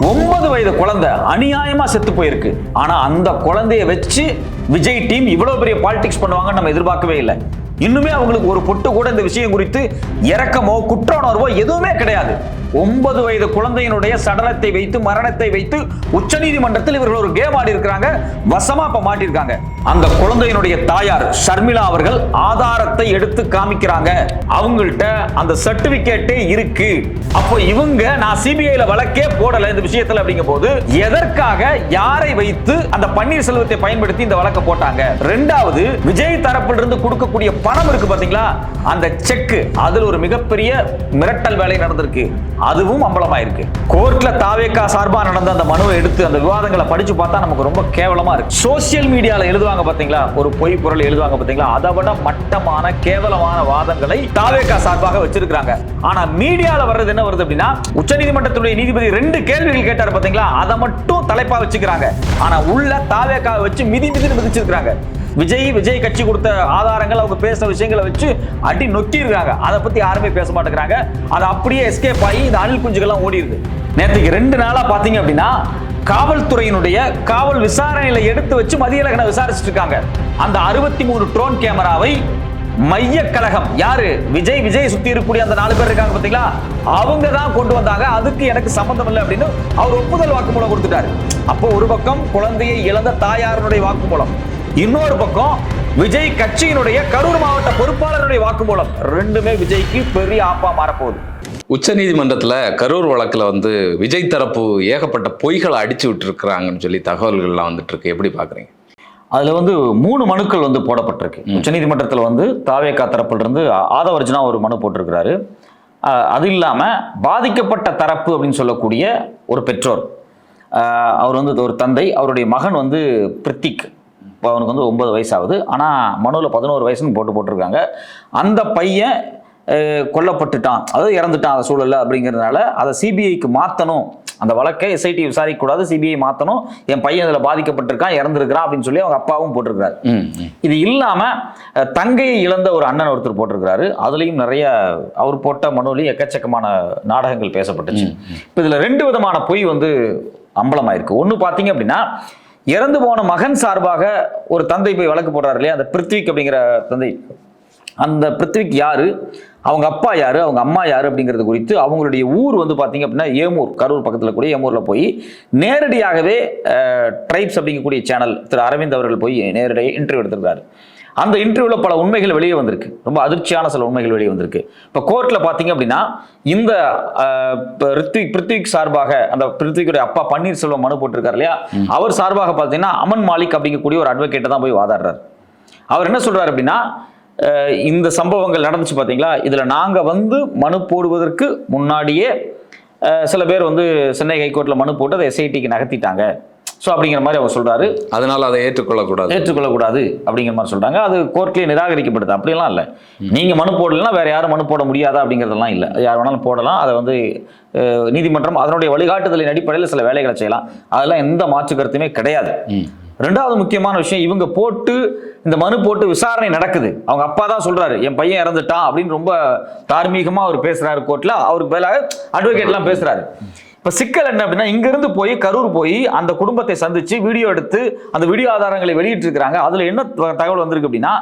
9 வயது குழந்தை அநியாயமா செத்து போயிருக்கு. ஆனா அந்த குழந்தைய வச்சு விஜய் டீம் இவ்வளவு பெரிய பாலிடிக்ஸ் பண்ணுவாங்கன்னு நம்ம எதிர்பார்க்கவே இல்லை. இன்னுமே அவங்களுக்கு ஒரு பொட்டு கூட இந்த விஷயம் குறித்து இரக்கமோ குற்ற உணர்வோ எதுவுமே கிடையாது. 9 வயது குழந்தையினுடைய சடலத்தை வைத்து மரணத்தை வைத்து உச்சநீதிமன்றத்தில் இவர்கள் ஒரு கேம் ஆடி இருக்கிறாங்க. வசமா இப்ப மாட்டிருக்காங்க. அந்த குழந்தையினுடைய தாயார் ஷர்மிளா அவர்கள் ஆதாரத்தை எடுத்து காமிக்கிறாங்க. அவங்கள்ட்ட அந்த சர்டிபிகேட்டே இருக்கு. அப்போ இவங்க நான் சிபிஐல வழக்கே போடல இந்த விஷயத்துல அப்படிங்கும் போது எதற்காக யாரை வைத்து அந்த பன்னீர்செல்வத்தை பயன்படுத்தி இந்த வழக்க போட்டாங்க? ரெண்டாவது, விஜய் தரப்பில் இருந்து கொடுக்கக்கூடிய பணம் இருக்கு பாத்தீங்களா, அந்த செக், அதுல ஒரு மிகப்பெரிய மிரட்டல் வேலை நடந்திருக்கு. அதுவும் அம்பலமாயிருக்கு. கோர்ட்ல தாவேகா சார்பா நடந்த அந்த மனுவை எடுத்து அந்த விவாதங்களை படிச்சு பார்த்தா நமக்கு ரொம்ப கேவலமா இருக்கு. சோசியல் மீடியால எழுதுவாங்க பாத்தீங்களா, ஒரு பொய் பொருள் எழுதுவாங்க பாத்தீங்களா, அதை விட மட்டமான கேவலமான வாதங்களை தாவேகா சார்பாக வச்சிருக்காங்க. ஆனா மீடியால வர்றது என்ன வருது அப்படின்னா, உச்சநீதிமன்றத்துடைய நீதிபதி 2 கேள்விகள் கேட்டார் பாத்தீங்களா, அதை மட்டும் தலைப்பா வச்சுக்கிறாங்க. ஆனா உள்ள தாவேகா வச்சு மிதிச்சிருக்காங்க. விஜய் கட்சி கொடுத்த ஆதாரங்கள், அவங்க பேசுற விஷயங்களை வச்சு அடி நொட்டி இருக்காங்க. அதை பத்தி யாருமே பேச மாட்டேங்கிறாங்க. அது அப்படியே எஸ்கேப் ஆகி இந்த அணில் குஞ்சுகள்லாம் ஓடி இருக்கு. நேற்றுக்கு 2 நாளா பாத்தீங்க அப்படின்னா காவல்துறையினுடைய காவல் விசாரணையில எடுத்து வச்சு மதியழகனை விசாரிச்சுட்டு இருக்காங்க. அந்த 63 ட்ரோன் கேமராவை மைய கழகம் யாரு, விஜய் சுத்தி இருக்கக்கூடிய அந்த 4 பேர் இருக்காங்க பாத்தீங்களா, அவங்க தான் கொண்டு வந்தாங்க. அதுக்கு எனக்கு சம்பந்தம் இல்லை அப்படின்னு அவர் ஒப்புதல் வாக்குமூலம் கொடுத்துட்டாரு. அப்போ ஒரு பக்கம் குழந்தையை இழந்த தாயாருடைய வாக்குமூலம், இன்னொரு பக்கம் விஜய் கட்சியினுடைய கரூர் மாவட்ட பொறுப்பாளருடைய வாக்குமூலம். ரெண்டுமே விஜய்க்கு பெரிய ஆப்பா மாறப்போகுது. உச்ச நீதிமன்றத்துல கரூர் வழக்குல விஜய் தரப்பு ஏகப்பட்ட பொய்களை அடிச்சு விட்டு இருக்கிறாங்கன்னு சொல்லி தகவல்கள்லாம் வந்துட்டு இருக்கு. எப்படி பாக்குறீங்க? அதுல 3 மனுக்கள் போடப்பட்டிருக்கு. உச்ச நீதிமன்றத்தில் தாவேகா தரப்புல இருந்து ஆதவர்ஜனா ஒரு மனு போட்டிருக்கிறாரு. அது இல்லாம பாதிக்கப்பட்ட தரப்பு அப்படின்னு சொல்லக்கூடிய ஒரு பெற்றோர், அவர் ஒரு தந்தை, அவருடைய மகன் பிரித்திக், இப்போ அவனுக்கு 9 வயசு ஆகுது. ஆனால் மனுவில் 11 வயசுன்னு போட்டிருக்காங்க. அந்த பையன் கொல்லப்பட்டுட்டான், அதாவது இறந்துட்டான் அந்த சூழலில் அப்படிங்கிறதுனால அதை சிபிஐக்கு மாற்றணும். அந்த வழக்கை எஸ்ஐடி விசாரிக்கக்கூடாது, சிபிஐ மாற்றணும். என் பையன் இதில் பாதிக்கப்பட்டிருக்கான், இறந்துருக்கிறான் அப்படின்னு சொல்லி அவங்க அப்பாவும் போட்டிருக்கிறாரு. இது இல்லாமல் தங்கையை இழந்த ஒரு அண்ணன் ஒருத்தர் போட்டிருக்கிறாரு. அதுலேயும் நிறைய அவர் போட்ட மனுவிலையும் எக்கச்சக்கமான நாடகங்கள் பேசப்பட்டுச்சு. இப்போ இதில் 2 விதமான பொய் அம்பலமாயிருக்கு. ஒன்று பார்த்தீங்க அப்படின்னா, இறந்து போன மகன் சார்பாக ஒரு தந்தை போய் வழக்கு போடுறாரு இல்லையா, அந்த பிருத்விக் அப்படிங்கிற தந்தை. அந்த பிருத்விக் யாரு, அவங்க அப்பா யாரு, அவங்க அம்மா யாரு அப்படிங்கிறது குறித்து அவங்களுடைய ஊர் பார்த்தீங்க அப்படின்னா ஏமூர், கரூர் பக்கத்தில் கூடிய ஏமூரில் போய் நேரடியாகவே ட்ரைப்ஸ் அப்படிங்கக்கூடிய சேனல் திரு அரவிந்த் அவர்கள் போய் நேரடியாக இன்டர்வியூ எடுத்திருக்காரு. அந்த இன்டர்வியூவில் பல உண்மைகள் வெளியே வந்திருக்கு. ரொம்ப அதிர்ச்சியான சில உண்மைகள் வெளியே வந்திருக்கு. இப்போ கோர்ட்டில் பார்த்தீங்க அப்படின்னா இந்த பிருத்விக் சார்பாக, அந்த பிருத்விக்குடைய அப்பா பன்னீர்செல்வம் மனு போட்டிருக்காரு இல்லையா, அவர் சார்பாக பார்த்தீங்கன்னா அமன் மாலிக் அப்படிங்கக்கூடிய ஒரு அட்வொகேட்டை தான் போய் வாதாடுறாரு. அவர் என்ன சொல்றாரு அப்படின்னா, இந்த சம்பவங்கள் நடந்துச்சு பார்த்தீங்களா, இதில் நாங்கள் மனு போடுவதற்கு முன்னாடியே சில பேர் சென்னை ஹைகோர்ட்டில் மனு போட்டு அதை எஸ்ஐடிக்கு நகர்த்திட்டாங்க. ஸோ அப்படிங்கிற மாதிரி அவர் சொல்றாரு. அதனால அதை ஏற்றுக்கொள்ளக்கூடாது அப்படிங்கிற மாதிரி சொல்றாங்க. அது கோர்ட்லேயே நிராகரிக்கப்படுது. அப்படியெல்லாம் இல்லை. நீங்க மனு போடலைன்னா வேற யாரும் மனு போட முடியாதா அப்படிங்கிறதெல்லாம் இல்லை. யார் வேணாலும் போடலாம். அதை நீதிமன்றம் அதனுடைய வழிகாட்டுதலின் அடிப்படையில் சில வேலைகளை செய்யலாம். அதெல்லாம் எந்த மாற்று கருத்துமே கிடையாது. 2வது முக்கியமான விஷயம், இவங்க இந்த மனு போட்டு விசாரணை நடக்குது. அவங்க அப்பா தான் சொல்றாரு என் பையன் இறந்துட்டான் அப்படின்னு ரொம்ப தார்மீகமா அவர் பேசுறாரு கோர்ட்ல. அவருக்கு பதிலாக அட்வொகேட் எல்லாம் பேசுறாரு. இப்ப சிக்கல் என்ன அப்படின்னா, இங்கிருந்து போய் கரூர் போய் அந்த குடும்பத்தை சந்திச்சு வீடியோ எடுத்து அந்த வீடியோ ஆதாரங்களை வெளியிட்டு இருக்காங்க. அதுல என்ன தகவல் வந்திருக்கு அப்படின்னா,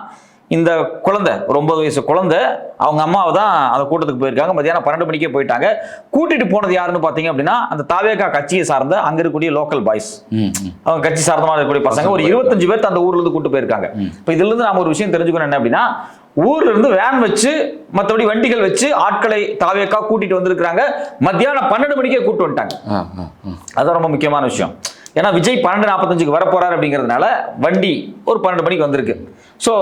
இந்த குழந்தை, ஒரு 9 வயசு குழந்தை, அவங்க அம்மாவை தான் அந்த கூட்டத்துக்கு போயிருக்காங்க. மதியானம் 12 மணிக்கே போயிட்டாங்க. கூட்டிட்டு போனது யாருன்னு பாத்தீங்க அப்படின்னா, அந்த தாவேகா கட்சியை சார்ந்த அங்க இருக்கக்கூடிய லோக்கல் பாய்ஸ், அவங்க கட்சி சார்ந்தமாக இருக்கக்கூடிய பசங்க ஒரு 25 பேர் அந்த ஊர்ல இருந்து கூட்டு போயிருக்காங்க. இப்ப இதுல இருந்து நாம ஒரு விஷயம் தெரிஞ்சுக்கணும் என்ன அப்படின்னா, ஊர்ல இருந்து வேன் வச்சு மற்றபடி வண்டிகள் வச்சு ஆட்களை தாவேகா கூட்டிட்டு வந்திருக்காங்க. மத்தியானம் 12 மணிக்கே கூட்டு வந்துட்டாங்க. அதான் ரொம்ப முக்கியமான விஷயம். ஏன்னா விஜய் 12:45 வர போறாரு அப்படிங்கிறதுனால வண்டி ஒரு 12 மணிக்கு வந்திருக்கு. ஸோ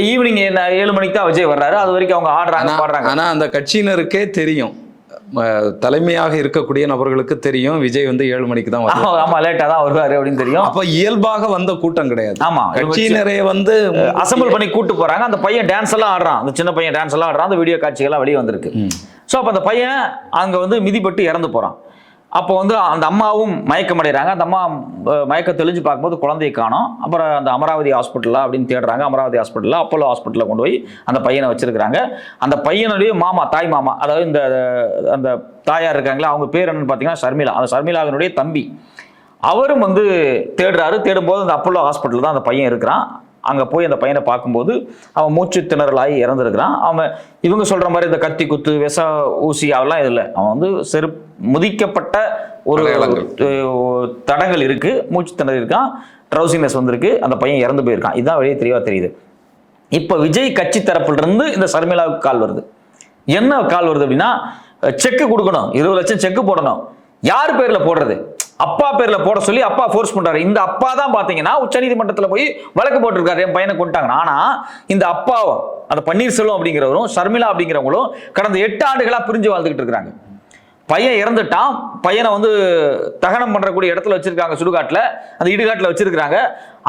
ஈவினிங் 7 மணிக்கு தான் விஜய் வர்றாரு. அது வரைக்கும் அவங்க ஆடுறாங்க பாடுறாங்க. ஆனா அந்த கட்சியினருக்கே தெரியும், தலைமையாக இருக்கக்கூடிய நபர்களுக்கு தெரியும் விஜய் 7 மணிக்கு தான் வருவாரு. ஆமா, லேட்டா தான் வருவாரு அப்படின்னு தெரியும். அப்ப இயல்பாக வந்த கூட்டம் கிடையாது. ஆமா, கட்சியினரே அசம்பிள் பண்ணி கூட்டு போறாங்க. அந்த பையன் டான்ஸ் எல்லாம் ஆடுறான், அந்த சின்ன பையன் டான்ஸ் எல்லாம் ஆடுறான். அந்த வீடியோ காட்சிகள்லாம் வெளியே வந்திருக்கு. ஸோ அப்ப அந்த பையன் அங்க மிதிப்பட்டு இறந்து போறான். அப்போ வந்து அந்த அம்மாவும் மயக்கம் அடைகிறாங்க. அந்த அம்மா மயக்கம் தெளிஞ்சு பார்க்கும்போது குழந்தையை காணோம். அப்புறம் அந்த அமராவதி ஹாஸ்பிட்டலில் அப்படின்னு தேடுறாங்க. அமராவதி ஹாஸ்பிட்டலில் அப்போலோ ஹாஸ்பிட்டலில் கொண்டு போய் அந்த பையனை வச்சிருக்கிறாங்க. அந்த பையனுடைய மாமா, தாய் மாமா, அதாவது இந்த அந்த தாயார் இருக்காங்களா, அவங்க பேர் என்னன்னு பார்த்தீங்கன்னா ஷர்மிளா. அந்த ஷர்மிளாவினுடைய தம்பி அவரும் வந்து தேடுறாரு. தேடும்போது அந்த அப்போலோ ஹாஸ்பிட்டலில் தான் அந்த பையன் இருக்கிறான். அங்கே போய் அந்த பையனை பார்க்கும்போது அவன் மூச்சு திணறலாகி இறந்துருக்கிறான். இவங்க சொல்கிற மாதிரி இந்த கத்தி குத்து விஷ ஊசி அதெல்லாம் இது இல்லை. அவன் வந்து முதிக்கப்பட்ட ஒரு தடங்கள் இருக்கு, மூச்சு திணறி இருக்கான், ட்ரௌசினஸ் வந்திருக்கு, அந்த பையன் இறந்து போயிருக்கான். இதுதான் வெளியே தெளிவாக தெரியுது. இப்போ விஜய் கட்சி தரப்பிலிருந்து இந்த ஷர்மிளாவுக்கு கால் வருது. என்ன கால் வருது அப்படின்னா, செக்கு கொடுக்கணும், 20 லட்சம் செக்கு போடணும். யார் பேர்ல போடுறது? அப்பா பேர்ல போட சொல்லி அப்பா ஃபோர்ஸ் பண்றாரு. இந்த அப்பா தான் பாத்தீங்கன்னா உச்சநீதிமன்றத்தில் போய் வழக்கு போட்டிருக்காரு, என் பையனை கொண்டாங்க. ஆனா இந்த அப்பாவும் அந்த பன்னீர்செல்வம் அப்படிங்கிறவரும் ஷர்மிளா அப்படிங்கிறவங்களும் கடந்த 8 ஆண்டுகளா பிரிஞ்சு வாழ்ந்துகிட்டு இருக்காங்க. பையன் இறந்துட்டான். பையனை வந்து தகனம் பண்றக்கூடிய இடத்துல வச்சிருக்காங்க, சுடுகாட்டுல, அந்த இடுகாட்டுல வச்சிருக்காங்க.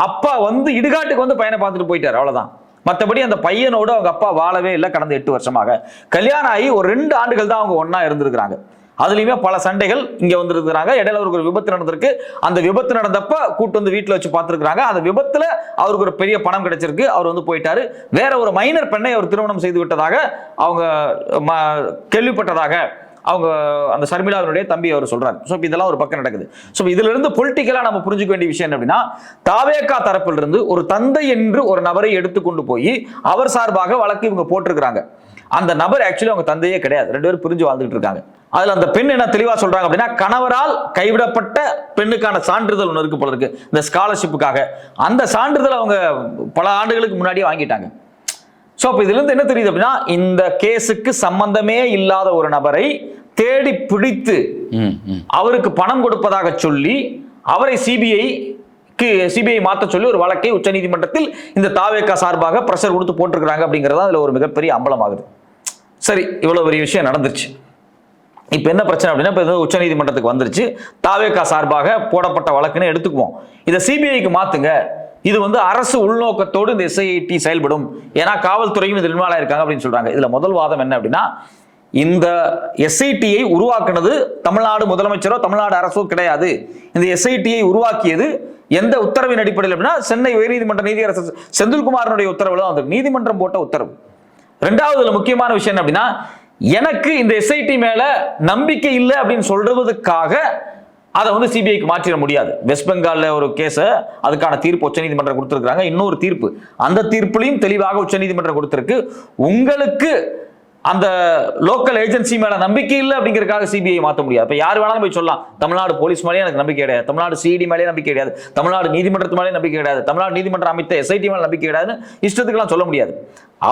அப்பா வந்து இடுகாட்டுக்கு வந்து பையனை பார்த்துட்டு போயிட்டாரு, அவ்வளவுதான். மற்றபடி அந்த பையனோட அவங்க அப்பா வாழவே இல்லை கடந்த 8 வருஷமாக. கல்யாணம் ஆகி ஒரு 2 ஆண்டுகள் தான் அவங்க ஒன்னா இருந்திருக்கிறாங்க. அதுலயுமே பல சண்டைகள் இங்க வந்திருக்கிறாங்க. இடையில அவருக்கு ஒரு விபத்து நடந்திருக்கு. அந்த விபத்து நடந்தப்ப கூட்டு வந்து வீட்டுல வச்சு பார்த்திருக்காங்க. அந்த விபத்துல அவருக்கு ஒரு பெரிய பணம் கிடைச்சிருக்கு. அவர் வந்து போயிட்டாரு. வேற ஒரு மைனர் பெண்ணை அவர் திருமணம் செய்து விட்டதாக அவங்க கேள்விப்பட்டதாக அவங்க அந்த ஷர்மிளாவினுடைய தம்பி அவர் சொல்றாரு. ஸோ இதெல்லாம் ஒரு பக்கம் நடக்குது. ஸோ இதுல இருந்து பொலிட்டிக்கலா நம்ம புரிஞ்சுக்க வேண்டிய விஷயம் என்ன அப்படின்னா, தாவேகா தரப்பில் இருந்து ஒரு தந்தை என்று ஒரு நபரை எடுத்துக்கொண்டு போய் அவர் சார்பாக வழக்கு இவங்க போட்டிருக்கிறாங்க. அந்த நபர் ஆக்சுவலி அவங்க தந்தையே கிடையாது. 2 பேரும் பிரிஞ்சு வாழ்ந்துட்டு இருக்காங்க. அதுல அந்த பெண் என்ன தெளிவா சொல்றாங்க அப்படின்னா, கணவரால் கைவிடப்பட்ட பெண்ணுக்கான சான்றிதழ் ஒன்று இருக்கு போல இருக்கு, இந்த ஸ்காலர்ஷிப்புக்காக. அந்த சான்றிதழ் அவங்க பல ஆண்டுகளுக்கு முன்னாடியே வாங்கிட்டாங்க. ஸோ அப்போ இதுல இருந்து என்ன தெரியுது அப்படின்னா, இந்த கேஸுக்கு சம்பந்தமே இல்லாத ஒரு நபரை தேடி பிடித்து அவருக்கு பணம் கொடுப்பதாக சொல்லி அவரை சிபிஐ மாற்ற சொல்லி ஒரு வழக்கை உச்சநீதிமன்றத்தில் இந்த தாவேகா சார்பாக பிரஷர் கொடுத்து போட்டிருக்கிறாங்க. அப்படிங்கிறதா அதுல ஒரு மிகப்பெரிய அம்பலம் ஆகுது. சரி, இவ்வளவு பெரிய விஷயம் நடந்துருச்சு. இப்ப என்ன பிரச்சனை அப்படின்னா, இப்ப உச்சநீதிமன்றத்துக்கு வந்துருச்சு. தாவேகா சார்பாக போடப்பட்ட வழக்குன்னு எடுத்துக்குவோம். இதை சிபிஐக்கு மாத்துங்க. இது வந்து அரசு உள்நோக்கத்தோடு இந்த எஸ்ஐடி செயல்படும், ஏன்னா காவல்துறையும் இதில் இன்வால்வ் ஆயிருக்காங்க அப்படின்னு சொல்றாங்க. இதுல முதல் வாதம் என்ன அப்படின்னா, இந்த எஸ்ஐடியை உருவாக்குனது தமிழ்நாடு முதலமைச்சரோ தமிழ்நாடு அரசோ கிடையாது. இந்த எஸ்ஐடியை உருவாக்கியது எந்த உத்தரவின் அடிப்படையில் அப்படின்னா, சென்னை உயர்நீதிமன்ற நீதியரசர் செந்தில்குமாரனுடைய உத்தரவுல அந்த நீதிமன்றம் போட்ட உத்தரவு. 2வது முக்கியமான விஷயம் என்ன அப்படின்னா, எனக்கு இந்த எஸ்ஐடி மேல நம்பிக்கை இல்லை அப்படின்னு சொல்றதுக்காக அதை வந்து சிபிஐக்கு மாற்றிட முடியாது. வெஸ்ட் பெங்கால்ல ஒரு கேஸ அதுக்கான தீர்ப்பு உச்சநீதிமன்றம் கொடுத்திருக்காங்க. இன்னொரு தீர்ப்பு, அந்த தீர்ப்புலையும் தெளிவாக உச்சநீதிமன்றம் கொடுத்திருக்கு, உங்களுக்கு அந்த லோக்கல் ஏஜென்சி மேல நம்பிக்கை இல்லை அப்படிங்கிறதுக்காக சிபிஐ மாற்ற முடியாது. இப்ப யார் வேணாலும் போய் சொல்லலாம், தமிழ்நாடு போலீஸ் மேலே எனக்கு நம்பிக்கை கிடையாது, தமிழ்நாடு சிஐடி மேலே நம்பிக்கை கிடையாது, தமிழ்நாடு நீதிமன்றத்து மேலே நம்பிக்கை கிடையாது, தமிழ்நாடு நீதிமன்றம் அமைத்த எஸ்ஐடி மேலே நம்பிக்கை கிடையாதுன்னு இஷ்டத்துக்குலாம் சொல்ல முடியாது.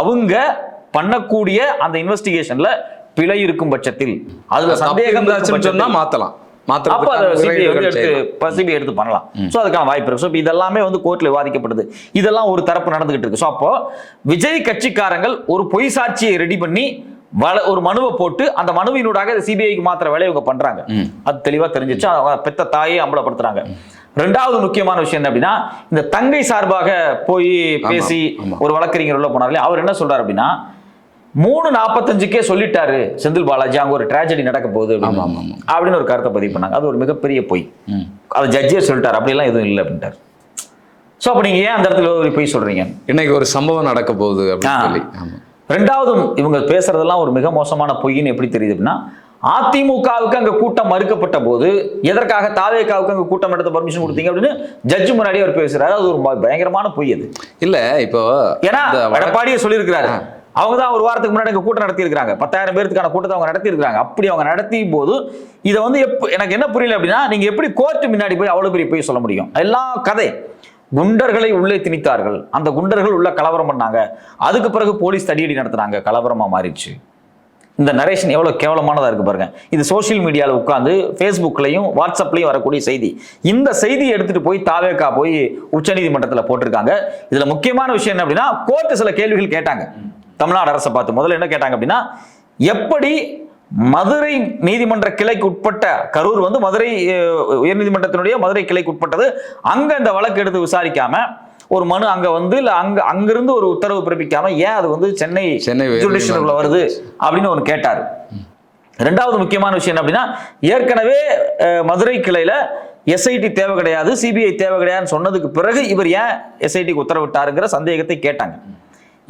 அவங்க பண்ணக்கூடிய அந்த இன்வெஸ்டிகேஷன்ல பிழை இருக்கும் பட்சத்தில், அதுல சந்தேகம் சொன்னா மாத்தலாம், எடுத்து பண்ணலாம். அதுக்கான வாய்ப்பு இருக்கு. இதெல்லாமே வந்து கோர்ட்ல விவாதிக்கப்படுது. இதெல்லாம் ஒரு தரப்பு நடந்துகிட்டு இருக்கு. அப்போ விஜய் கட்சிக்காரங்கள் ஒரு பொய் சாட்சியை ரெடி பண்ணி ஒரு மனுவை போட்டு அந்த மனுவினூடாக சிபிஐக்கு மாத்திர வேலையை இவங்க பண்றாங்க. அது தெளிவா தெரிஞ்சிச்சு. அவங்க பெத்த தாயை அம்பலப்படுத்துறாங்க. 2வது முக்கியமான விஷயம் என்ன அப்படின்னா, இந்த தங்கை சார்பாக போய் பேசி ஒரு வழக்கறிஞர் உள்ள போனார். அவர் என்ன சொல்றாரு அப்படின்னா, 3:45 சொல்லிட்டாரு செந்தில் பாலாஜி, அங்க ஒரு டிராஜடி நடக்க போகுது அப்படின்னு ஒரு கருத்தை பதிவு பண்ணாங்க. அது ஒரு மிகப்பெரிய பொய். அது ஜட்ஜே சொல்லிட்டாரு, அப்படிலாம் எதுவும் இல்லை அப்படின்ட்டார். சோ அப்ப நீங்க ஏன் அந்த இடத்துல ஒரு பொய் சொல்றீங்க? இன்னைக்கு ஒரு சம்பவம் நடக்க போகுது அப்படின்னு சொல்லி. 2வது இவங்க பேசுறதெல்லாம் ஒரு மிக மோசமான பொய்ன்னு எப்படி தெரியுது அப்படின்னா, அதிமுகவுக்கு அங்க கூட்டம் மறுக்கப்பட்ட போது எதற்காக தாவேகாவுக்கு அங்க கூட்டம் நடத்த பர்மிஷன் கொடுத்தீங்க அப்படின்னு ஜட்ஜு முன்னாடி அவர் பேசுறாரு. அது ஒரு பயங்கரமான பொய். அது இல்ல, இப்போ ஏன்னா எடப்பாடியே சொல்லியிருக்கிறாரு, அவங்க தான் ஒரு வாரத்துக்கு முன்னாடி கூட்டம் நடத்தி இருக்காங்க, 10,000 பேருக்கான கூட்டத்தை அவங்க நடத்தி இருக்காங்க. அப்படி அவங்க நடத்தியும் போது இதை வந்து எனக்கு என்ன புரியல அப்படின்னா, நீங்க எப்படி கோர்ட் முன்னாடி போய் அவ்வளவு பெரிய போய் சொல்ல முடியும்? எல்லாம் கதை. குண்டர்களை உள்ளே திணித்தார்கள், அந்த குண்டர்கள் உள்ள கலவரம் பண்ணாங்க, அதுக்கு பிறகு போலீஸ் தடியடி நடத்துனாங்க, கலவரமா மாறிடுச்சு. இந்த நரேஷன் எவ்வளவு கேவலமானதா இருக்கு பாருங்க. இது சோசியல் மீடியாவில் உட்கார்ந்து ஃபேஸ்புக்லையும் வாட்ஸ்அப்லையும் வரக்கூடிய செய்தி. இந்த செய்தியை எடுத்துட்டு போய் தாவேகா போய் உச்சநீதிமன்றத்தில் போட்டிருக்காங்க. இதுல முக்கியமான விஷயம் என்ன அப்படின்னா, கோர்ட்டு சில கேள்விகள் கேட்டாங்க தமிழ்நாடு அரசை பார்த்து. முதல்ல என்ன கேட்டாங்க அப்படின்னா, எப்படி மதுரை நீதிமன்ற கிளைக்கு உட்பட்ட, கரூர் வந்து மதுரை உயர்நீதிமன்றத்தினுடைய மதுரை கிளைக்கு உட்பட்டது, அங்க இந்த வழக்கு எடுத்து விசாரிக்காம ஒரு மனு அங்க வந்து இல்ல அங்கிருந்து ஒரு உத்தரவு பிறப்பிக்காம ஏன் அது வந்து சென்னை ஜுடிஷியலுக்குள்ள வருது அப்படின்னு ஒன்று கேட்டாரு. ரெண்டாவது முக்கியமான விஷயம் என்ன அப்படின்னா, ஏற்கனவே மதுரை கிளையில எஸ்ஐடி தேவை கிடையாது, சிபிஐ தேவை கிடையாதுன்னு சொன்னதுக்கு பிறகு இவர் ஏன் எஸ்ஐடிக்கு உத்தரவிட்டாருங்கிற சந்தேகத்தை கேட்டாங்க.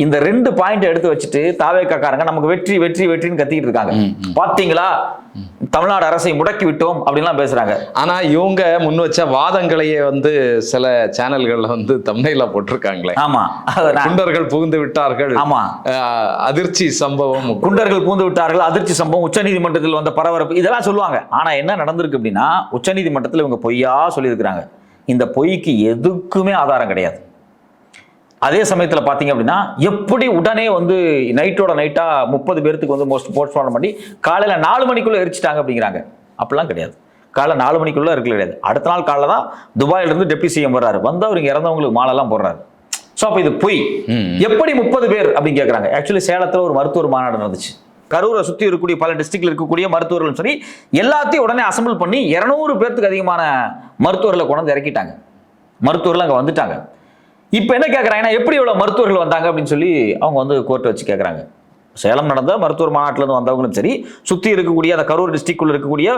இந்த 2 பாயிண்ட் எடுத்து வச்சுட்டு தாவேக்காரங்க நமக்கு வெற்றி வெற்றி வெற்றின்னு கத்திக்கிட்டு இருக்காங்க. பாத்தீங்களா, தமிழ்நாடு அரசை முடக்கி விட்டோம் அப்படின்லாம் பேசுறாங்க. ஆனா இவங்க முன் வச்ச வாதங்களையே வந்து சில சேனல்கள்ல வந்து தம்ப்நெயிலா போட்டிருக்காங்களே. ஆமா, குண்டர்கள் புகுந்து விட்டார்கள், ஆமா, அதிர்ச்சி சம்பவம், குண்டர்கள் புகுந்து விட்டார்கள், அதிர்ச்சி சம்பவம், உச்சநீதிமன்றத்தில் வந்த பரபரப்பு, இதெல்லாம் சொல்லுவாங்க. ஆனா என்ன நடந்திருக்கு அப்படின்னா, உச்சநீதிமன்றத்தில் இவங்க பொய்யா சொல்லியிருக்கிறாங்க. இந்த பொய்க்கு எதுக்குமே ஆதாரம் கிடையாது. அதே சமயத்தில் பார்த்தீங்க அப்படின்னா, எப்படி உடனே வந்து நைட்டோட நைட்டா 30 பேருக்கு வந்து போஸ்ட்மார்ட்டம் பண்ணி காலையில 4 மணிக்குள்ள எரிச்சிட்டாங்க அப்படிங்கிறாங்க. அப்படிலாம் கிடையாது. காலைல 4 மணிக்குள்ள இருக்க கிடையாது. அடுத்த நாள் காலைல தான் துபாயிலிருந்து டெப்டி சிஎம் வர்றாரு, வந்து அவர் இங்க இறந்தவங்களுக்கு மாலெல்லாம் போடுறாரு. ஸோ அப்போ இது பொய். எப்படி 30 பேர் அப்படின்னு கேட்குறாங்க. ஆக்சுவலி சேலத்தில் ஒரு மருத்துவர் மாநாடு நடந்துச்சு. கரூரை சுற்றி இருக்கக்கூடிய பல டிஸ்ட்ரிக்ட்ல இருக்கக்கூடிய மருத்துவர்கள் சரி எல்லாத்தையும் உடனே அசம்பிள் பண்ணி 200 பேருக்கு அதிகமான மருத்துவர்களை கொண்டு இறக்கிட்டாங்க. மருத்துவர்கள் அங்கே வந்துட்டாங்க. இப்போ என்ன கேட்குறாங்கன்னா, எப்படி இவ்வளோ மருத்துவர்கள் வந்தாங்க அப்படின்னு சொல்லி அவங்க வந்து கோர்ட்டை வச்சு கேட்குறாங்க. சேலம் நடந்த மருத்துவர் மாநாட்டிலேருந்து வந்தவங்களும் சரி, சுற்றி இருக்கக்கூடிய அந்த கரூர் டிஸ்ட்ரிக்ட்குள்ள இருக்கக்கூடிய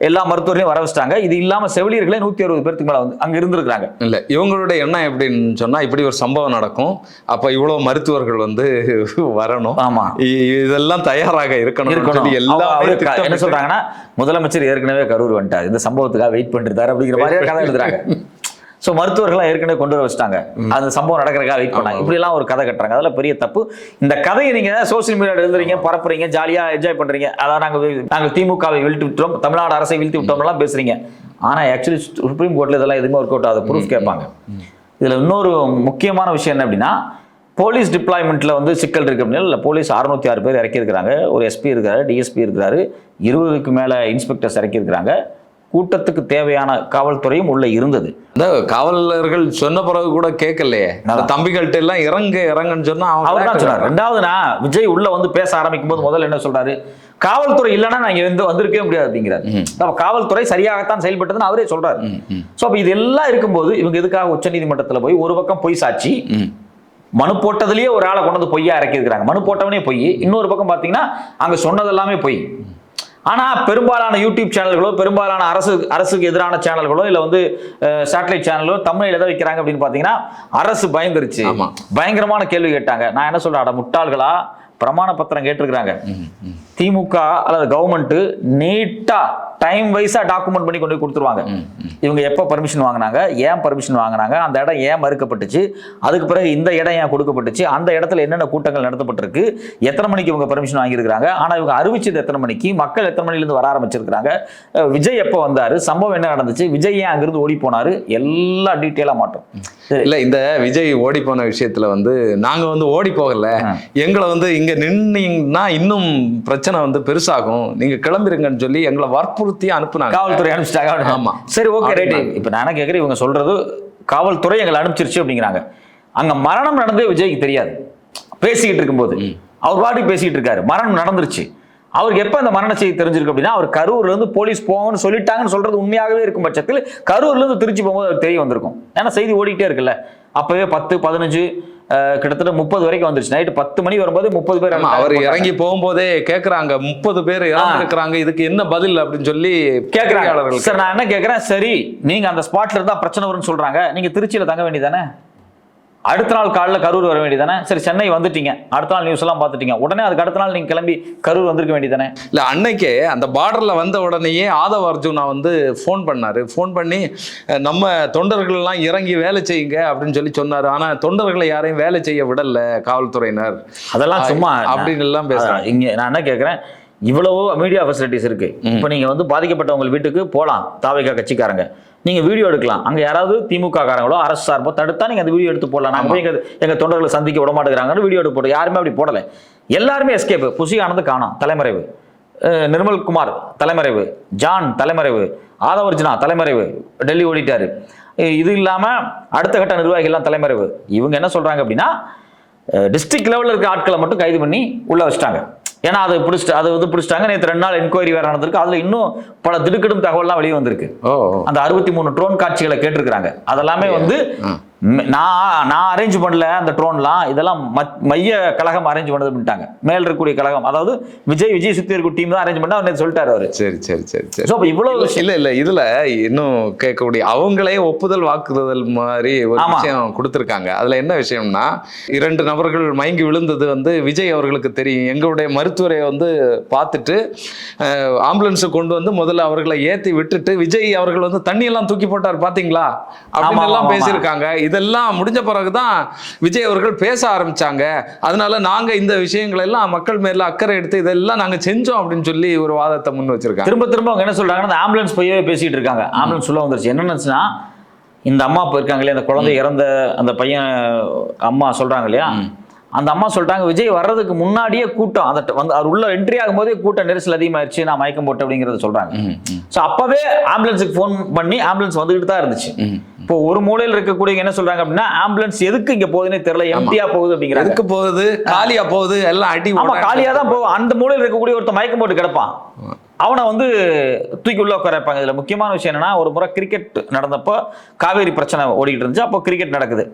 எல்லா மருத்துவர்களையும் வர வச்சிட்டாங்க. இது இல்லாமல் செவிலியர்களே 160 பேருக்கு மேலே வந்து அங்கே இருந்திருக்காங்க. இல்லை, இவங்களுடைய எண்ணம் எப்படின்னு சொன்னால், இப்படி ஒரு சம்பவம் நடக்கும், அப்போ இவ்வளோ மருத்துவர்கள் வந்து வரணும், ஆமாம், இதெல்லாம் தயாராக இருக்கணும். என்ன சொல்றாங்கன்னா, முதலமைச்சர் ஏற்கனவே கரூர் வந்துட்டார், இந்த சம்பவத்துக்காக வெயிட் பண்ணிருந்தாரு அப்படிங்கிற மாதிரி கதை எழுதுறாங்க. ஸோ மருத்துவர்கள்லாம் ஏற்கனவே கொண்டு வர வச்சுட்டாங்க, அந்த சம்பவம் நடக்கிறதுக்காக வெயிட் பண்ணாங்க. இப்படிலாம் ஒரு கதை கட்டுறாங்க. அதெல்லாம் பெரிய தப்பு. இந்த கதையை நீங்க சோசியல் மீடியாவில் எழுதுறீங்க, பரப்புறீங்க, ஜாலியாக என்ஜாய் பண்றீங்க. அதான் நாங்கள் திமுகவை வீழ்த்தி விட்டோம், தமிழ்நாடு அரசை வீழ்த்தி விட்டோம்லாம் பேசுறீங்க. ஆனால் ஆக்சுவலி சுப்ரீம் கோர்ட்டில் இதெல்லாம் எதுவுமே ஒர்க் அவுட் ஆகுது, ப்ரூஃப் கேட்பாங்க. இதில் இன்னொரு முக்கியமான விஷயம் என்ன அப்படின்னா, போலீஸ் டிப்ளாய்மெண்ட்ல வந்து சிக்கல் இருக்கு அப்படின்னா, இல்லை, போலீஸ் 606 பேர் இறக்கியிருக்கிறாங்க, ஒரு எஸ்பி இருக்கிறாரு, டிஎஸ்பி இருக்கிறாரு, 20க்கு மேலே இன்ஸ்பெக்டர்ஸ் இறக்கியிருக்கிறாங்க. கூட்டத்துக்கு தேவையான காவல்துறையும் உள்ள இருந்தது. இந்த காவலர்கள் சொன்ன பிறகு கூட கேட்கலையே, தம்பிகள்கிட்ட எல்லாம் இறங்குன்னு சொன்னா அவர் தான் சொன்னார். ரெண்டாவது, நான் விஜய் உள்ள வந்து பேச ஆரம்பிக்கும் போது முதல்ல என்ன சொல்றாரு, காவல்துறை இல்லைன்னா நான் இங்க வந்திருக்கவே முடியாது அப்படிங்கிறாரு. காவல்துறை சரியாகத்தான் செயல்பட்டதுன்னு அவரே சொல்றாரு. ஸோ அப்ப இது எல்லாம் இருக்கும்போது இவங்க எதுக்காக உச்சநீதிமன்றத்தில் போய் ஒரு பக்கம் பொய் சாட்சி, மனு போட்டதுலயே ஒரு ஆளை கொண்டு வந்து பொய்யா இறக்கி இருக்கிறாங்க, மனு போட்டவனே பொய், இன்னொரு பக்கம் பாத்தீங்கன்னா அங்க சொன்னது எல்லாமே பொய். ஆனா பெரும்பாலான யூடியூப் சேனல்களோ, பெரும்பாலான அரசுக்கு எதிரான சேனல்களோ, இல்ல வந்து சேட்டலைட் சேனலோ தமிழில் எதை வைக்கிறாங்க அப்படின்னு பாத்தீங்கன்னா, அரசு பயந்துருச்சு, பயங்கரமான கேள்வி கேட்டாங்க. நான் என்ன சொல்றேன், அட முட்டாள்களா, பிரமாண பத்திரம் கேட்டிருக்கிறாங்க. திமுக அல்லது கவர்மெண்ட் நீட்டா டைம் வைஸா டாக்குமெண்ட் பண்ணி கொண்டு கொடுத்துருவாங்க. இவங்க எப்போ பர்மிஷன் வாங்கினாங்க, ஏன் பர்மிஷன் வாங்கினாங்க, அந்த இடம் ஏன் மறுக்கப்பட்டுச்சு, அதுக்கு பிறகு இந்த இடம் ஏன் கொடுக்கப்பட்டுச்சு, அந்த இடத்துல என்னென்ன கூட்டங்கள் நடத்தப்பட்டிருக்கு, எத்தனை மணிக்கு இவங்க பர்மிஷன் வாங்கியிருக்காங்க, ஆனால் இவங்க அறிவிச்சது எத்தனை மணிக்கு, மக்கள் எத்தனை மணிலேருந்து வர ஆரம்பிச்சிருக்கிறாங்க, விஜய் எப்போ வந்தாரு, சம்பவம் என்ன நடந்துச்சு, விஜய் ஏன் அங்கிருந்து ஓடி போனாரு, எல்லா டீட்டெயிலாக மாட்டோம். இல்லை, இந்த விஜய் ஓடி போன விஷயத்துல வந்து நாங்க வந்து ஓடி போகல, எங்களை வந்து இங்க நின்னீங்கன்னா இன்னும் பிரச்சனை வந்து பெருசாகும், நீங்க கிளம்பிருங்கன்னு சொல்லி எங்களை வற்புறுத்தி அனுப்புனாங்க, காவல்துறை அனுப்பிச்சிட்டாங்க. ஆமா, சரி, ஓகே, ரைட். இப்ப நான் என்ன கேட்கிறேன், இவங்க சொல்றது காவல்துறை எங்களை அனுப்பிச்சிருச்சு அப்படிங்கிறாங்க. அங்க மரணம் நடந்தே விஜய்க்கு தெரியாது. பேசிக்கிட்டு இருக்கும்போது அவர் பாட்டுக்கு பேசிக்கிட்டு இருக்காரு, மரணம் நடந்துருச்சு. அவருக்கு எப்ப அந்த மரண செய்தி தெரிஞ்சிருக்கு அப்படின்னா, அவர் கரூர்ல இருந்து போலீஸ் போங்கன்னு சொல்லிட்டாங்கன்னு சொல்றது உண்மையாகவே இருக்கும் பட்சத்தில் கரூர்ல இருந்து திருச்சி போகும்போது அவர் தெரிய வந்திருக்கும். ஏன்னா செய்தி ஓடிக்கிட்டே இருக்குல்ல. அப்பவே 10, 15 கிட்டத்தட்ட 30 வரைக்கும் வந்துருச்சு. நைட்டு 10 மணி வரும்போது 30 பேர் அவர் இறங்கி போகும்போதே கேட்கறாங்க, 30 பேர் இறந்துருக்காங்க, இதுக்கு என்ன பதில் அப்படின்னு சொல்லி கேட்கறாங்க. சார், நான் என்ன கேட்கறேன், சரி, நீங்க அந்த ஸ்பாட்ல இருந்தா பிரச்சனை வரும்னு சொல்றாங்க, நீங்க திருச்சியில தங்க வேண்டியதானே, அடுத்த நாள் காலையில் கரூர் வர வேண்டியதானே. சரி, சென்னை வந்துட்டீங்க, அடுத்த நாள் நியூஸ் எல்லாம் பார்த்துட்டீங்க, உடனே அதுக்கு அடுத்த நாள் நீங்க கிளம்பி கரூர் வந்திருக்க வேண்டியதானே. இல்லை, அன்னைக்கே அந்த பார்டர்ல வந்த உடனேயே ஆதவ் அர்ஜுனா வந்து ஃபோன் பண்ணாரு. ஃபோன் பண்ணி நம்ம தொண்டர்கள் எல்லாம் இறங்கி வேலை செய்யுங்க அப்படின்னு சொல்லி சொன்னாரு. ஆனா தொண்டர்களை யாரையும் வேலை செய்ய விடல காவல்துறையினர், அதெல்லாம் சும்மா அப்படின்னு எல்லாம் பேசுறாங்க. இங்க நான் என்ன கேட்கிறேன், இவ்வளவோ மீடியா ஃபெசிலிட்டிஸ் இருக்கு. இப்போ நீங்க வந்து பாதிக்கப்பட்டவங்க வீட்டுக்கு போகலாம், தாவேகா கட்சிக்காரங்க, நீங்க வீடியோ எடுக்கலாம். அங்க யாராவது திமுக காரங்களோ அரசு சார்போ தடுத்தா நீங்க அந்த வீடியோ எடுத்து போடலாம். நாங்க போய் எங்க தொண்டர்களை சந்திக்க விட மாட்டேங்கிறாங்கன்னு வீடியோ எடுத்து போட்டு யாருமே அப்படி போடல. எல்லாருமே எஸ்கேப். புசி ஆனந்த் காணோம், தலைமறைவு. நிர்மல்குமார் தலைமறைவு, ஜான் தலைமறைவு, ஆதவர்ஜுனா தலைமறைவு, டெல்லி ஓடிட்டாரு. இது இல்லாம அடுத்த கட்ட நிர்வாகிகள்லாம் தலைமறைவு. இவங்க என்ன சொல்றாங்க அப்படின்னா, டிஸ்ட்ரிக்ட் லெவலில் இருக்க ஆட்களை மட்டும் கைது பண்ணி உள்ள வச்சுட்டாங்க. ஏன்னா அதை பிடிச்சிட்டாங்க. நேற்று 2 நாள் என்கொயரி வேற நடந்திருக்கு. அதுல இன்னும் பல திடுக்கிடும் தகவல்லாம் வெளியே வந்திருக்கு. அந்த 63 ட்ரோன் காட்சிகளை கேட்டிருக்கிறாங்க. அதெல்லாமே வந்து நான் அரேஞ்ச் பண்ணல அந்த ட்ரோன்லாம், இதெல்லாம் மைய கழகம் அரேஞ்ச் பண்ணது பண்ணிட்டாங்க. மேல் இருக்கக்கூடிய கழகம், அதாவது விஜய் சுத்தி இருக்க டீம் தான் அரேஞ்ச் பண்ணா அவர் சொல்லிட்டாரு அவரு. சரி சரி சரி சரி. சோ இவ்வளவு இல்ல இதுல இன்னும் கேட்கக்கூடிய அவங்களே ஒப்புதல் வாக்குறுதல் மாதிரி ஒரு விஷயம் கொடுத்திருக்காங்க. அதுல என்ன விஷயம்னா, 2 நபர்கள் மயங்கி விழுந்தது வந்து விஜய் அவர்களுக்கு தெரியும். எங்களுடைய மருத்துவரை வந்து பார்த்துட்டு ஆம்புலன்ஸ் கொண்டு வந்து முதல்ல அவர்களை ஏத்தி விட்டுட்டு விஜய் அவர்கள் வந்து தண்ணி எல்லாம் தூக்கி போட்டார் பாத்தீங்களா அப்படின்னு எல்லாம் பேசியிருக்காங்க. இதெல்லாம் முடிஞ்ச பிறகுதான் விஜய் அவர்கள் பேச ஆரம்பிச்சாங்க. அதனால நாங்க இந்த விஷயங்கள் எல்லாம் மக்கள் மேல அக்கறை எடுத்து இதெல்லாம் நாங்க செஞ்சோம் அப்படின்னு சொல்லி ஒரு வாதத்தை முன் வச்சிருக்காங்க. திரும்ப அவங்க என்ன சொல்றாங்கன்னா, ஆம்புலன்ஸ் போய் பேசிட்டு இருக்காங்க. ஆம்புலன்ஸ் உள்ள வந்துருச்சு. என்னன்னுச்சுன்னா, இந்த அம்மா போயிருக்காங்க இல்லையா, அந்த குழந்தை இறந்த அந்த பையன் அம்மா சொல்றாங்க இல்லையா, அந்த அம்மா சொல்லிட்டாங்க விஜய் வர்றதுக்கு முன்னாடியே கூட்டம் வந்து அவர் உள்ள என்ட்ரி ஆகும்போதே கூட்டம் நெரிசல் அதிகமாயிருச்சு, நான் மயக்கம் போட்டு அப்படிங்கறத சொல்றாங்க. சோ அப்பவே ஆம்புலன்ஸுக்கு போன் பண்ணி ஆம்புலன்ஸ் வந்துகிட்டு தான் இருந்துச்சு. இப்போ ஒரு மூலையில் இருக்கக்கூடிய என்ன சொல்றாங்க அப்படின்னா, ஆம்புலன்ஸ் எதுக்கு இங்க போகுதுன்னே தெரியல, எம்டியா போகுது அப்படிங்கிறாங்க. எதுக்கு போகுது, காலியா போகுது, எல்லாம் அடி. ஆமா, காலியா தான் போகும். அந்த மூலையில் இருக்கக்கூடிய ஒருத்தர் மயக்கம் போட்டு கிடப்பான், அவனை வந்து தூக்கி உள்ள உட்காரப்பாங்க. இதுல முக்கியமான விஷயம் என்னன்னா, ஒரு முறை கிரிக்கெட் நடந்தப்போ காவேரி பிரச்சனை ஓடிக்கிட்டு இருந்துச்சு. அப்போ கிரிக்கெட் நடக்குது,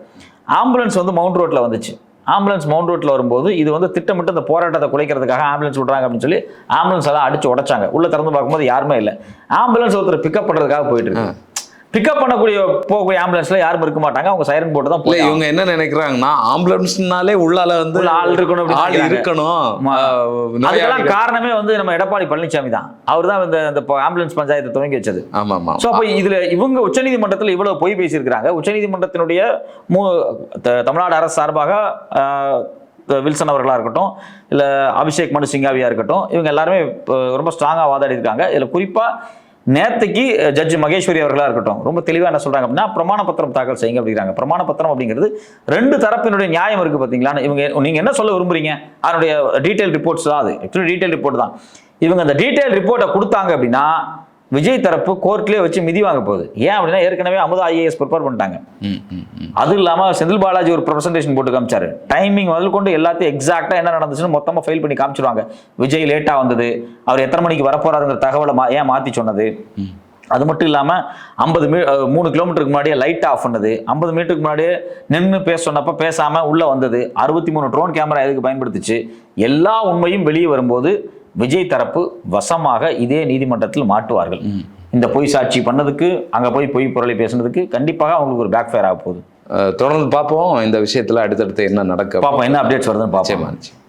ஆம்புலன்ஸ் வந்து மவுண்ட் ரோட்ல வந்துச்சு. ஆம்புலன்ஸ் மவுண்ட் ரோட்ல வரும்போது இது வந்து திட்டமிட்டு அந்த போராட்டத்தை குலைக்கிறதுக்காக ஆம்புலன்ஸ் விடுறாங்க அப்படின்னு சொல்லி ஆம்புலன்ஸ் எல்லாம் அடிச்சு உடைச்சாங்க. உள்ள திறந்து பார்க்கும்போது யாருமே இல்லை. ஆம்புலன்ஸ் ஒருத்தர் பிக்கப் பண்றதுக்காக போயிட்டு இருக்கு. பிக்கப் பண்ணக்கூடிய போகக்கூடிய ஆம்புலன்ஸ்ல யாரும் இருக்க மாட்டாங்க, அவங்க சைரன் போட்டு தான் போய். இவங்க என்ன நினைக்கிறாங்கன்னா, ஆம்புலன்ஸ்னாலே உள்ளால வந்து ஆள் இருக்கணும், ஆள் இருக்கணும். அதுக்கெல்லாம் காரணமே வந்து நம்ம எடப்பாடி பழனிசாமி தான். அவர் தான் இந்த ஆம்புலன்ஸ் பஞ்சாயத்தை துவங்கி வச்சது. ஆமா ஆமா. சோ அப்ப இதுல இவங்க உச்சநீதிமன்றத்தில் இவ்வளவு பொய் பேசியிருக்கிறாங்க. உச்சநீதிமன்றத்தினுடைய தமிழ்நாடு அரசு சார்பாக வில்சன் அவர்களா இருக்கட்டும், இல்ல அபிஷேக் மனு சிங்காவியா இருக்கட்டும், இவங்க எல்லாருமே ரொம்ப ஸ்ட்ராங்கா வாதாடி இருக்காங்க. இதுல குறிப்பா நேற்றுக்கு ஜட்ஜ் மகேஸ்வரி அவர்களா இருக்கட்டும் ரொம்ப தெளிவா என்ன சொல்றாங்க அப்படின்னா, பிரமாண பத்திரம் தாக்கல் செய்யுங்க அப்படிங்கிறாங்க. பிரமாண பத்திரம் அப்படிங்கிறது 2 தரப்பினுடைய நியாயம் இருக்கு பாத்தீங்களா. நீங்க என்ன சொல்ல விரும்புறீங்க, அதனுடைய டீடைல் ரிப்போர்ட்ஸ் தான் அது. ஆக்சுவலி டீடைல் ரிப்போர்ட் தான். இவங்க அந்த டீடைல் ரிப்போர்ட்டை கொடுத்தாங்க அப்படின்னா விஜய் தரப்பு கோர்ட்லயே வச்சு மிதி வாங்க போகுது. ஏன் அப்படின்னா, ஏற்கனவே அமுதா IAS ப்ரிப்பேர் பண்ணிட்டாங்க. அது இல்லாம செந்தில் பாலாஜி ஒரு பிரசன்டேஷன் போட்டு காமிச்சாரு. டைமிங் முதல் கொண்டு எல்லாத்தையும் எக்ஸாக்டா என்ன நடந்துச்சுன்னு மொத்தமா ஃபைல் பண்ணி காமிச்சிருவாங்க. விஜய் லேட்டா வந்தது, அவர் எத்தனை மணிக்கு வரப்போறாருங்கிற தகவலை ஏன் மாத்தி சொன்னது, அது மட்டும் இல்லாம 3 கிலோமீட்டருக்கு முன்னாடியே லைட் ஆஃப் பண்ணது, 50 மீட்டருக்கு முன்னாடியே நின்று பேச சொன்னப்ப பேசாம உள்ள வந்தது, 63 ட்ரோன் கேமரா எதுக்கு பயன்படுத்துச்சு, எல்லா உண்மையும் வெளியே வரும்போது விஜய் தரப்பு வசமாக இதே நீதிமன்றத்தில் மாட்டுவார்கள். இந்த பொய் சாட்சி பண்ணதுக்கு, அங்க போய் பொய் பொருளை பேசுனதுக்கு கண்டிப்பாக அவங்களுக்கு ஒரு பேக் ஃபயர் ஆக போகுது. தொடர்ந்து பார்ப்போம் இந்த விஷயத்துல அடுத்தடுத்து என்ன நடக்க, பார்ப்போம் என்ன அப்டேட்ஸ் வருதுன்னு பார்ப்போம்.